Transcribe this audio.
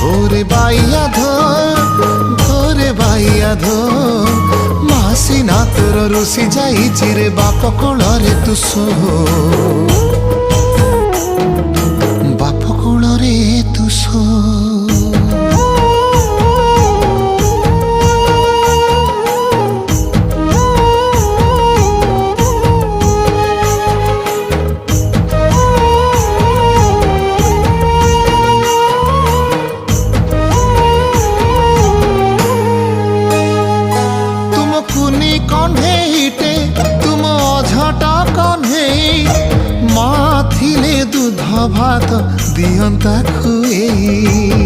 ধরে বাইয়া ধর মাসি না তোর রুষি যাইছি রে বাপ কোଳରେ তু শো বাপ কোଳରେ তু শো কণ্ঠেইটে তুম অঝটা কণ্ঠেই মা থিলে দুধ ভাত দিয়ন্তা খুয়েই